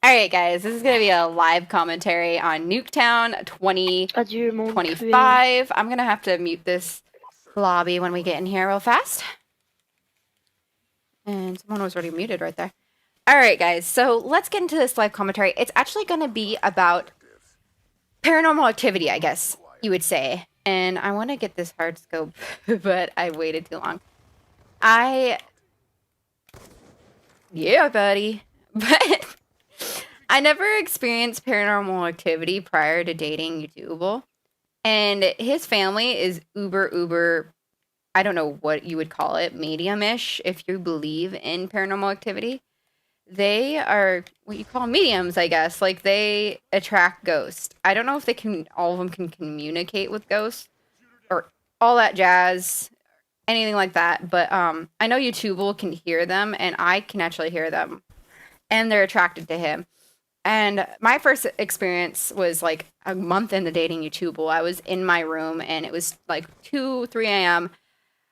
Alright, guys, this is going to be a live commentary on Nuketown Adieu, monde cruel. 2025. I'm going to have to mute this lobby when we get in here real fast. And someone was already muted right there. Alright, guys, so let's get into this live commentary. It's actually going to be about paranormal activity, I guess you would say. And I want to get this hard scope, but I waited too long. Yeah, buddy. But I never experienced paranormal activity prior to dating YouTube. And his family is uber, I don't know what you would call it, medium-ish, if you believe in paranormal activity. They are what you call mediums, I guess. Like, they attract ghosts. I don't know if all of them can communicate with ghosts or all that jazz, anything like that. But I know YouTube can hear them, and I can actually hear them. And they're attracted to him. And my first experience was like a month into dating YouTube. I was in my room and it was like 2, 3 a.m.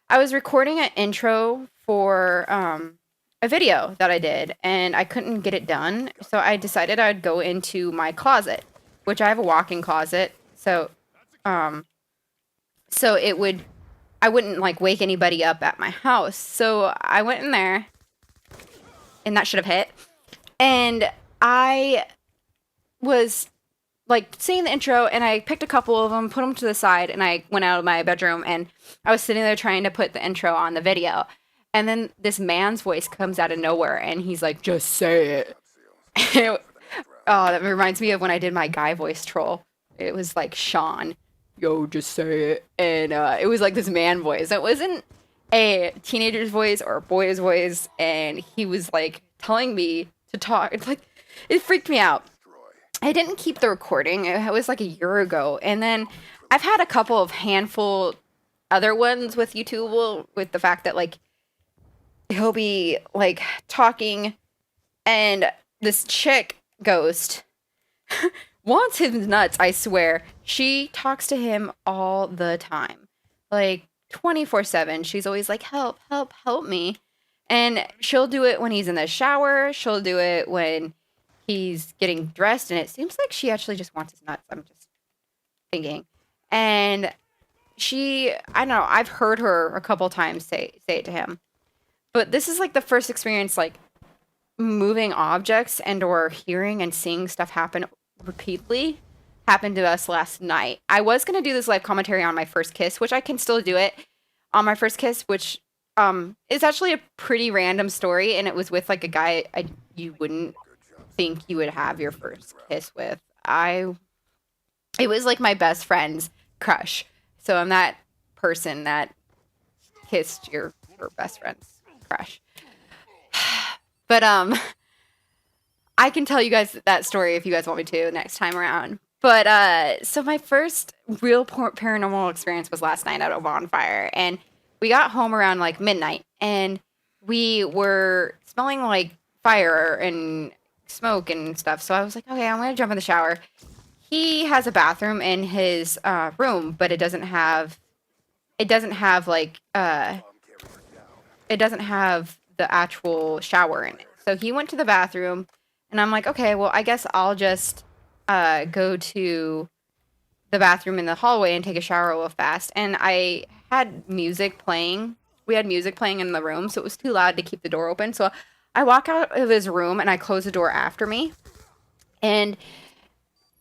I was recording an intro for a video that I did and I couldn't get it done. So I decided I'd go into my closet, which I have a walk-in closet. Um, so I wouldn't like wake anybody up at my house. So I went in there and that should have hit. And I was like saying the intro and I picked a couple of them, put them to the side, and I went out of my bedroom and I was sitting there trying to put the intro on the video. And then this man's voice comes out of nowhere and he's like, just say it. Oh, that reminds me of when I did my guy voice troll. It was like Sean, yo, just say it. And it was like this man voice. It wasn't a teenager's voice or a boy's voice. And he was like telling me to talk. It's like, it freaked me out. I didn't keep the recording. It was like a year ago. And then I've had a couple of handful other ones with YouTube with the fact that like he'll be like talking and this chick ghost wants his nuts, I swear. She talks to him all the time. Like 24/7. She's always like, help, help, help me. And she'll do it when he's in the shower. She'll do it when he's getting dressed, and it seems like she actually just wants his nuts. I'm just thinking. And I don't know, I've heard her a couple times say it to him. But this is like the first experience, like moving objects and or hearing and seeing stuff happen repeatedly happened to us last night. I was going to do this live commentary on my first kiss, which I can still do it on my first kiss, which is actually a pretty random story, and it was with like a guy you wouldn't think you would have your first kiss with. It was like my best friend's crush. So I'm that person that kissed your best friend's crush. But I can tell you guys that story if you guys want me to next time around. But so my first real paranormal experience was last night at a bonfire, and we got home around like midnight, and we were smelling like fire and smoke and stuff. So I was like, okay, I'm gonna jump in the shower. He has a bathroom in his room, but it doesn't have like it doesn't have the actual shower in it. So he went to the bathroom, and I'm like, okay, well, I guess I'll just go to the bathroom in the hallway and take a shower real fast. And I had music playing. We had music playing in the room, so it was too loud to keep the door open. So I walk out of his room and I close the door after me. And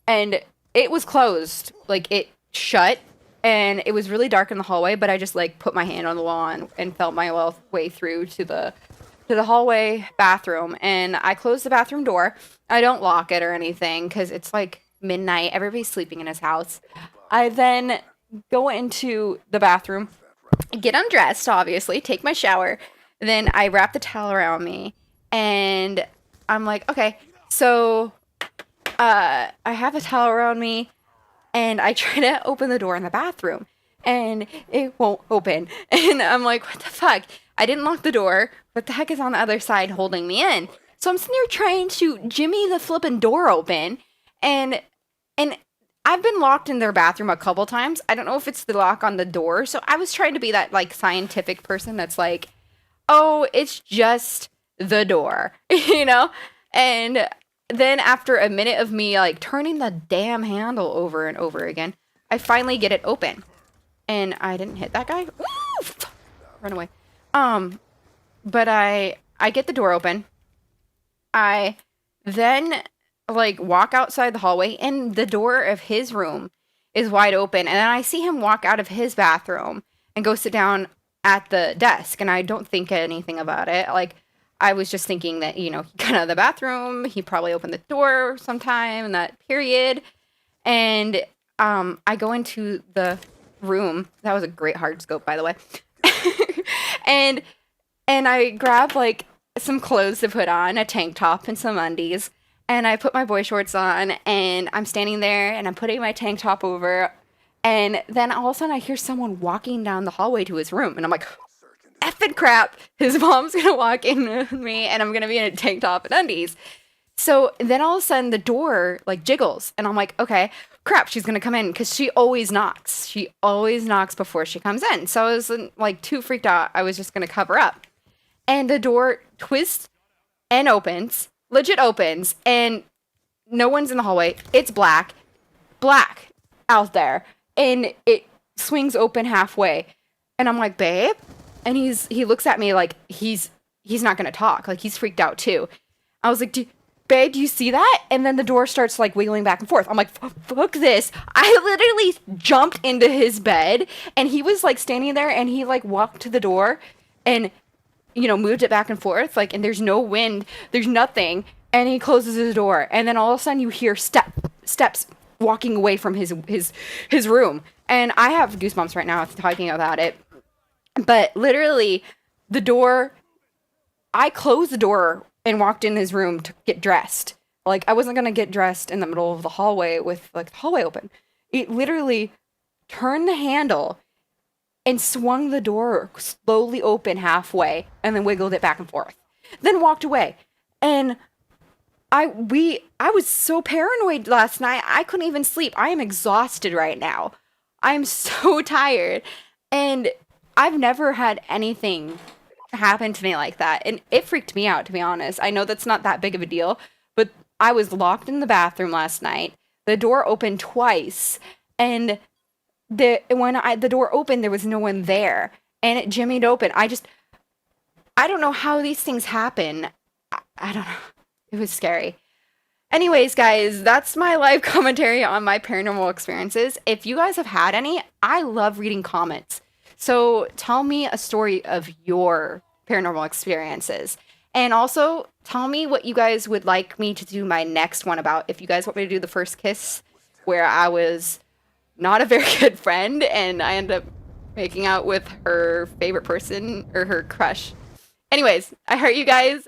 it was closed. Like, it shut, and it was really dark in the hallway, but I just like put my hand on the wall and felt my way through to the hallway bathroom, and I closed the bathroom door. I don't lock it or anything because it's like midnight. Everybody's sleeping in his house. I then go into the bathroom, get undressed, obviously, take my shower. Then I wrap the towel around me, and I'm like, okay, so I have a towel around me, and I try to open the door in the bathroom, and it won't open. And I'm like, what the fuck? I didn't lock the door. What the heck is on the other side holding me in? So I'm sitting there trying to jimmy the flipping door open, and I've been locked in their bathroom a couple times. I don't know if it's the lock on the door. So I was trying to be that like scientific person that's like, oh, it's just the door, you know? And then after a minute of me like turning the damn handle over and over again, I finally get it open. And I didn't hit that guy. Ooh, run away. But I get the door open. I then like walk outside the hallway, and the door of his room is wide open, and then I see him walk out of his bathroom and go sit down at the desk, and I don't think anything about it. Like, I was just thinking that, he got out of the bathroom, he probably opened the door sometime in that period, and I go into the room. That was a great hard scope, by the way. and I grab like some clothes to put on, a tank top and some undies, and I put my boy shorts on, and I'm standing there, and I'm putting my tank top over, and then all of a sudden I hear someone walking down the hallway to his room, and I'm like, effing crap, his mom's gonna walk in with me, and I'm gonna be in a tank top and undies. So then all of a sudden the door like jiggles, and I'm like, okay, crap, she's gonna come in, because she always knocks. She always knocks before she comes in. So I was like too freaked out. I was just gonna cover up. And the door twists and opens, legit opens, and no one's in the hallway. It's black out there, and it swings open halfway. And I'm like, babe? And he looks at me like he's not gonna talk. Like, he's freaked out too. I was like, babe, do you see that? And then the door starts like wiggling back and forth. I'm like, fuck this. I literally jumped into his bed, and he was like standing there, and he like walked to the door and moved it back and forth, like, and there's no wind, there's nothing, and he closes his door, and then all of a sudden you hear steps walking away from his room, and I have goosebumps right now talking about it. But literally, I closed the door and walked in his room to get dressed. Like, I wasn't gonna get dressed in the middle of the hallway with like the hallway open. It literally turned the handle and swung the door slowly open halfway, and then wiggled it back and forth. Then walked away. And I was so paranoid last night, I couldn't even sleep. I am exhausted right now. I'm so tired. And I've never had anything happen to me like that. And it freaked me out, to be honest. I know that's not that big of a deal, but I was locked in the bathroom last night. The door opened twice, and when the door opened, there was no one there, and it jimmied open. I don't know how these things happen. I don't know. It was scary. Anyways, guys, that's my live commentary on my paranormal experiences. If you guys have had any, I love reading comments. So tell me a story of your paranormal experiences. And also tell me what you guys would like me to do my next one about. If you guys want me to do the first kiss, where I was not a very good friend, and I end up making out with her favorite person, or her crush. Anyways, I heard you guys.